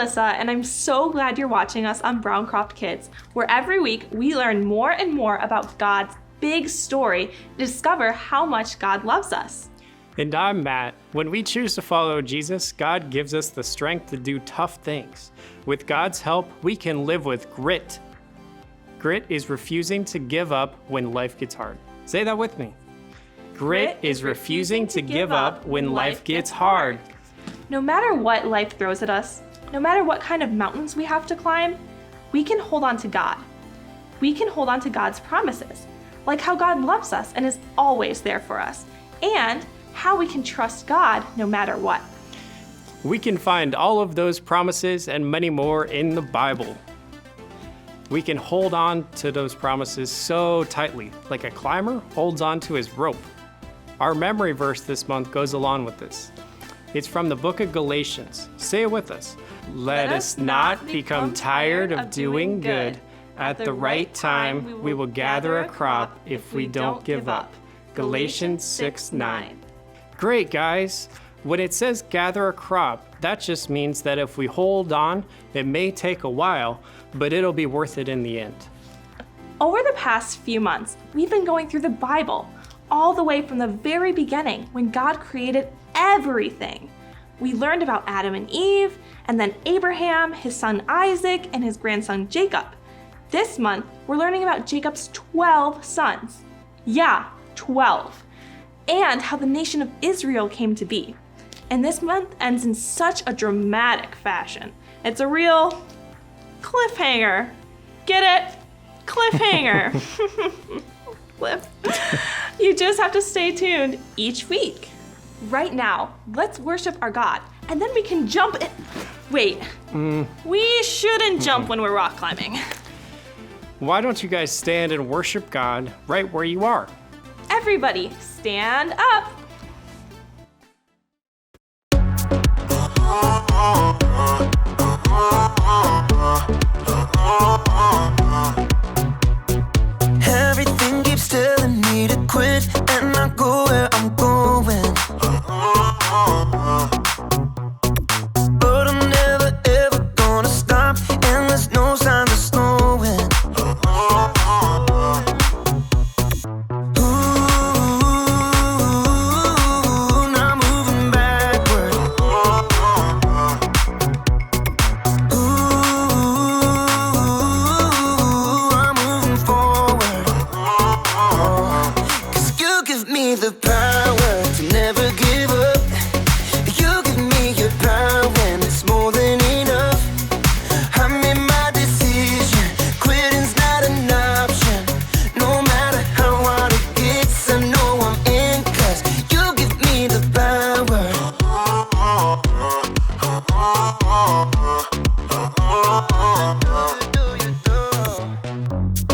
Alyssa, and I'm so glad you're watching us on Browncroft Kids, where every week we learn more and more about God's big story to discover how much God loves us. And I'm Matt. When we choose to follow Jesus, God gives us the strength to do tough things. With God's help, we can live with grit. Grit is refusing to give up when life gets hard. Say that with me. Grit is refusing to give up when life gets hard. No matter what life throws at us, no matter what kind of mountains we have to climb, we can hold on to God. We can hold on to God's promises, like how God loves us and is always there for us, and how we can trust God no matter what. We can find all of those promises and many more in the Bible. We can hold on to those promises so tightly, like a climber holds on to his rope. Our memory verse this month goes along with this. It's from the book of Galatians. Say it with us. Let us not become tired of doing good. At the right time, we will gather a crop if we don't give up. Galatians 6:9. Great, guys. When it says gather a crop, that just means that if we hold on, it may take a while, but it'll be worth it in the end. Over the past few months, we've been going through the Bible, all the way from the very beginning when God created everything. We learned about Adam and Eve, and then Abraham, his son Isaac, and his grandson Jacob. This month, we're learning about Jacob's 12 sons. Yeah, 12. And how the nation of Israel came to be. And this month ends in such a dramatic fashion. It's a real cliffhanger. Get it? Cliffhanger. Cliff. You just have to stay tuned each week. Right now, let's worship our God, and then we can jump in. Wait, we shouldn't jump when we're rock climbing. Why don't you guys stand and worship God right where you are? Everybody, stand up. Everything keeps telling me to quit and not go where I'm going. But I'm never ever gonna stop, and there's no signs of slowing. Not moving backward. I'm moving forward. 'Cause you give me the power to never give up. You give me your power when it's more than enough. I made my decision, quitting's not an option. No matter how hard it gets, I know I'm in, 'cause you give me the power.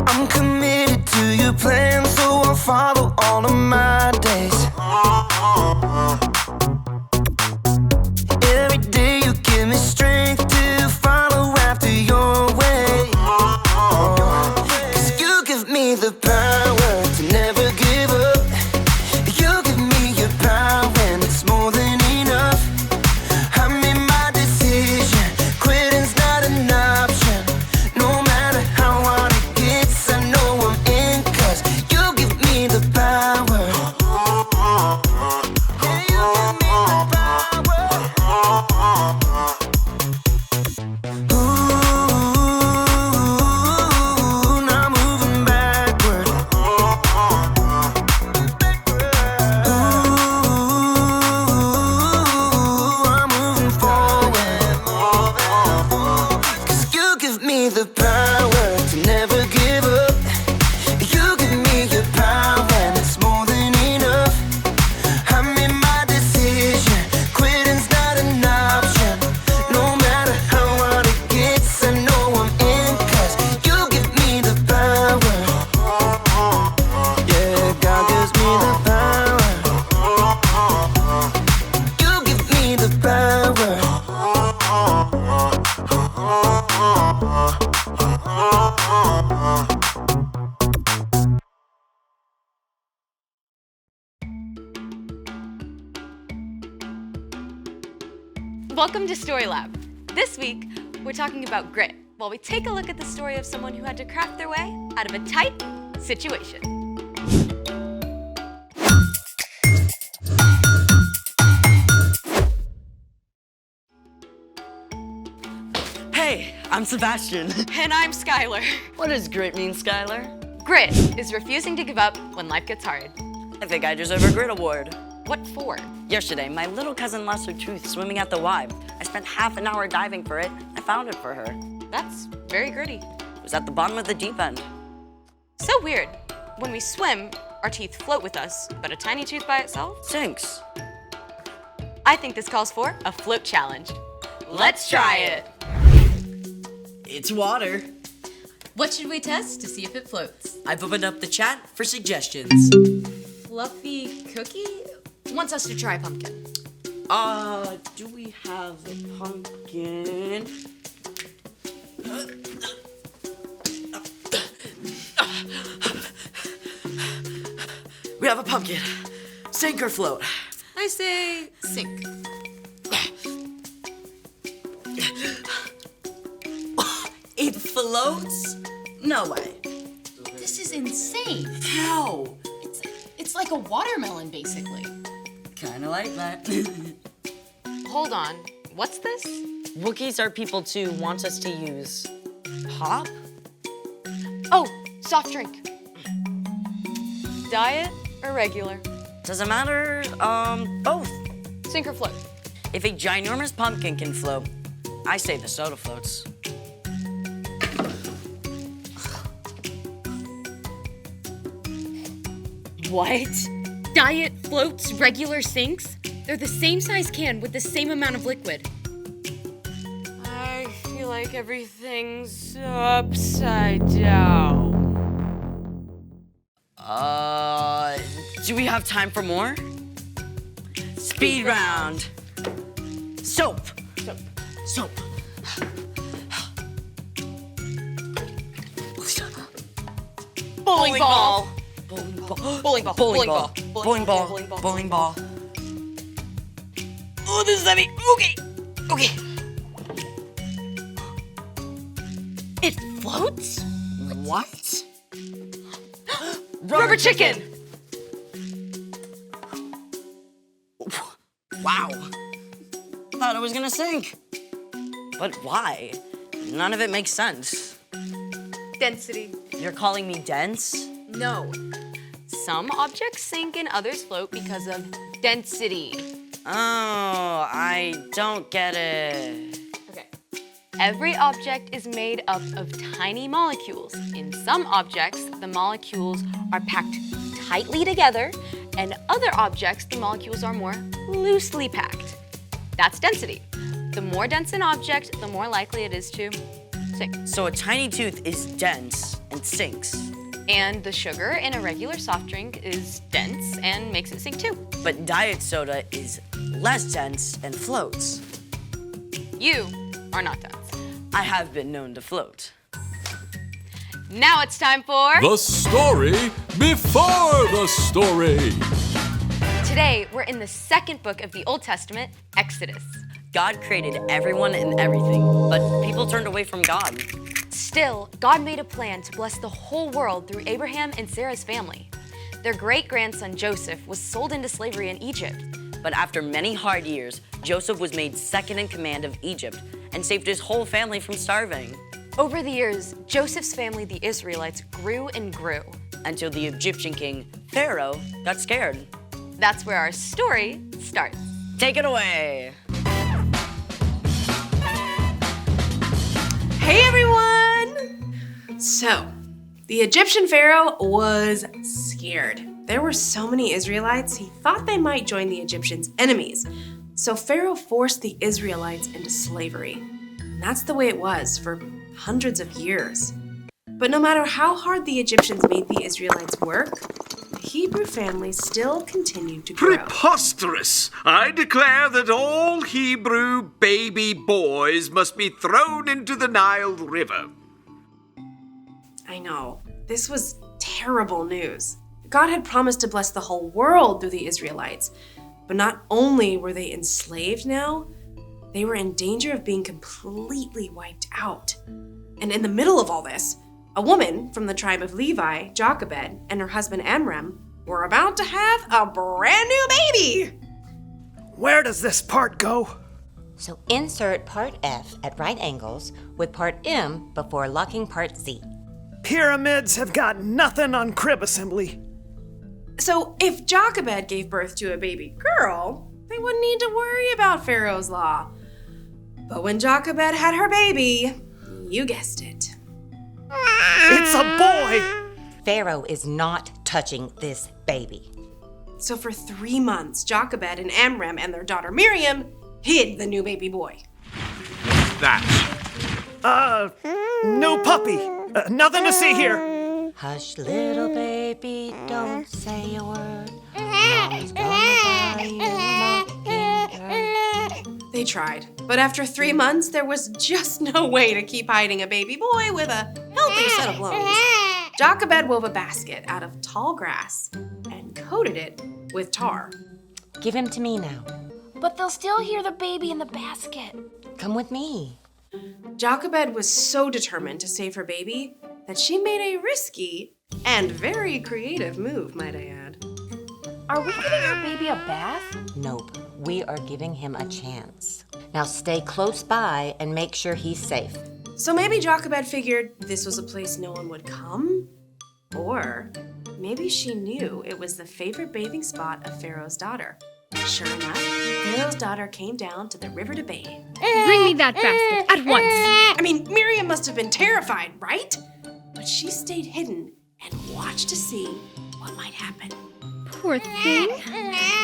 I'm committed to your plan, so I'll follow all of my days. Every day you give me strength to follow after your way. 'Cause you give me the power to never give up. You give me your power when it's more than enough. I made my decision, quitting's not an option. No matter how hard it gets, I know I'm in, 'cause you give me the power. Yeah, you give me the power. Not moving backward. I'm moving forward. 'Cause you give me the power to never give up. You give me your power and it's more than enough. I made my decision, quitting's not an option. No matter how hard it gets, I know I'm in, 'cause you give me the power. Yeah, God gives me the power. You give me the power. Welcome to Story Lab. This week, we're talking about grit, while we take a look at the story of someone who had to craft their way out of a tight situation. Hey, I'm Sebastian. And I'm Skylar. What does grit mean, Skylar? Grit is refusing to give up when life gets hard. I think I deserve a grit award. What for? Yesterday, my little cousin lost her tooth swimming at the Y. I spent half an hour diving for it. I found it for her. That's very gritty. It was at the bottom of the deep end. So weird. When we swim, our teeth float with us, but a tiny tooth by itself? Sinks. I think this calls for a float challenge. Let's try it. It's water. What should we test to see if it floats? I've opened up the chat for suggestions. Fluffy cookie wants us to try pumpkin. Do we have a pumpkin? We have a pumpkin. Sink or float? I say sink. It floats? No way. This is insane. How? It's like a watermelon, basically. Kinda like that. Hold on. What's this? Wookiees are people too wants us to use pop? Oh, soft drink. Diet or regular? Doesn't matter, both. Sink or float? If a ginormous pumpkin can float, I say the soda floats. What? Diet floats, regular sinks? They're the same size can with the same amount of liquid. I feel like everything's upside down. Do we have time for more? Speed round. Soap. Soap. Bowling ball. Bowling ball. Bowling ball. Bowling ball. Bowling ball. Bowling ball. Oh, this is heavy. Okay. Okay. It floats? What? Rubber chicken. Wow. Thought it was gonna sink. But why? None of it makes sense. Density. You're calling me dense? No. Some objects sink and others float because of density. Oh, I don't get it. Okay. Every object is made up of tiny molecules. In some objects, the molecules are packed tightly together, and other objects, the molecules are more loosely packed. That's density. The more dense an object, the more likely it is to sink. So a tiny tooth is dense and sinks. And the sugar in a regular soft drink is dense and makes it sink too. But diet soda is less dense and floats. You are not dense. I have been known to float. Now it's time for... The story before the story. Today, we're in the second book of the Old Testament, Exodus. God created everyone and everything, but people turned away from God. Still, God made a plan to bless the whole world through Abraham and Sarah's family. Their great-grandson Joseph was sold into slavery in Egypt. But after many hard years, Joseph was made second in command of Egypt and saved his whole family from starving. Over the years, Joseph's family, the Israelites, grew and grew. Until the Egyptian king, Pharaoh, got scared. That's where our story starts. Take it away. Hey everyone! So, the Egyptian pharaoh was scared. There were so many Israelites, he thought they might join the Egyptians' enemies. So Pharaoh forced the Israelites into slavery. And that's the way it was for hundreds of years. But no matter how hard the Egyptians made the Israelites work, the Hebrew family still continued to grow. Preposterous! I declare that all Hebrew baby boys must be thrown into the Nile River. I know, this was terrible news. God had promised to bless the whole world through the Israelites, but not only were they enslaved now, they were in danger of being completely wiped out. And in the middle of all this, a woman from the tribe of Levi, Jochebed, and her husband Amram were about to have a brand new baby. Where does this part go? So insert part F at right angles with part M before locking part Z. Pyramids have got nothing on crib assembly. So if Jochebed gave birth to a baby girl, they wouldn't need to worry about Pharaoh's law. But when Jochebed had her baby, you guessed it. It's a boy! Pharaoh is not touching this baby. So for 3 months, Jochebed and Amram and their daughter Miriam hid the new baby boy. That. No puppy. Nothing to see here. Hush, little baby, don't say a word. Mom's gonna buy you a mockingbird. They tried, but after 3 months, there was just no way to keep hiding a baby boy with a healthy set of lungs. Jochebed wove a basket out of tall grass and coated it with tar. Give him to me now. But they'll still hear the baby in the basket. Come with me. Jochebed was so determined to save her baby that she made a risky and very creative move, might I add. Are we giving our baby a bath? Nope, we are giving him a chance. Now stay close by and make sure he's safe. So maybe Jochebed figured this was a place no one would come? Or maybe she knew it was the favorite bathing spot of Pharaoh's daughter. Sure enough, Pharaoh's daughter came down to the river to bathe. Bring me that basket at once. I mean, Miriam must have been terrified, right? But she stayed hidden and watched to see what might happen. Poor thing.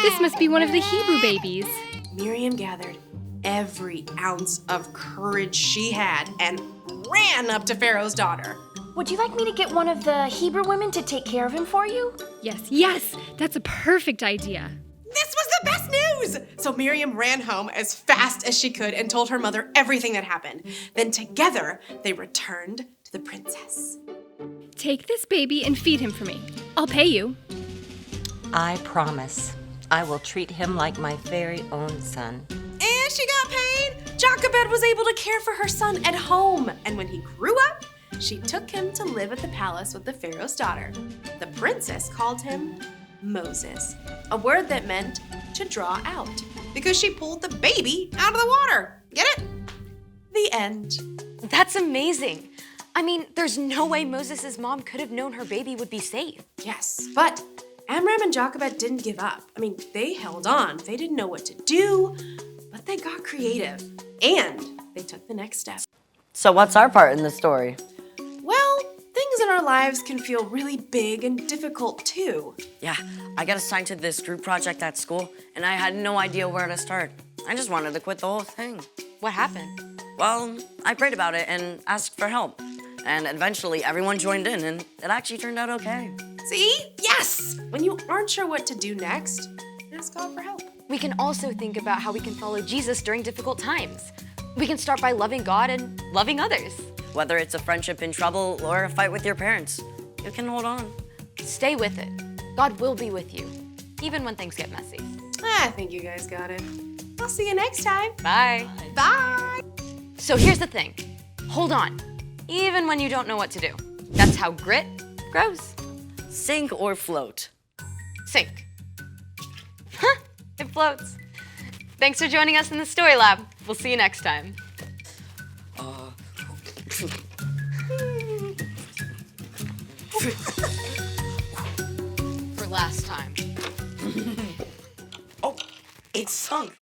This must be one of the Hebrew babies. Miriam gathered every ounce of courage she had and ran up to Pharaoh's daughter. Would you like me to get one of the Hebrew women to take care of him for you? Yes, that's a perfect idea. This was the best news! So Miriam ran home as fast as she could and told her mother everything that happened. Then together, they returned to the princess. Take this baby and feed him for me. I'll pay you. I promise. I will treat him like my very own son. And she got paid! Jochebed was able to care for her son at home. And when he grew up, she took him to live at the palace with the Pharaoh's daughter. The princess called him Moses, a word that meant to draw out, because she pulled the baby out of the water. Get it? The end. That's amazing. I mean, there's no way Moses' mom could have known her baby would be safe. Yes, but Amram and Jochebed didn't give up. I mean, they held on. They didn't know what to do, but they got creative, and they took the next step. So what's our part in the story? Well, things in our lives can feel really big and difficult too. Yeah, I got assigned to this group project at school, and I had no idea where to start. I just wanted to quit the whole thing. What happened? Well, I prayed about it and asked for help. And eventually everyone joined in, and it actually turned out okay. See? Yes! When you aren't sure what to do next, ask God for help. We can also think about how we can follow Jesus during difficult times. We can start by loving God and loving others. Whether it's a friendship in trouble or a fight with your parents, you can hold on. Stay with it. God will be with you, even when things get messy. I think you guys got it. I'll see you next time. Bye. Bye. So here's the thing. Hold on, even when you don't know what to do. That's how grit grows. Sink or float? Sink. Huh, it floats. Thanks for joining us in the Story Lab. We'll see you next time. For last time. Oh, it's sunk.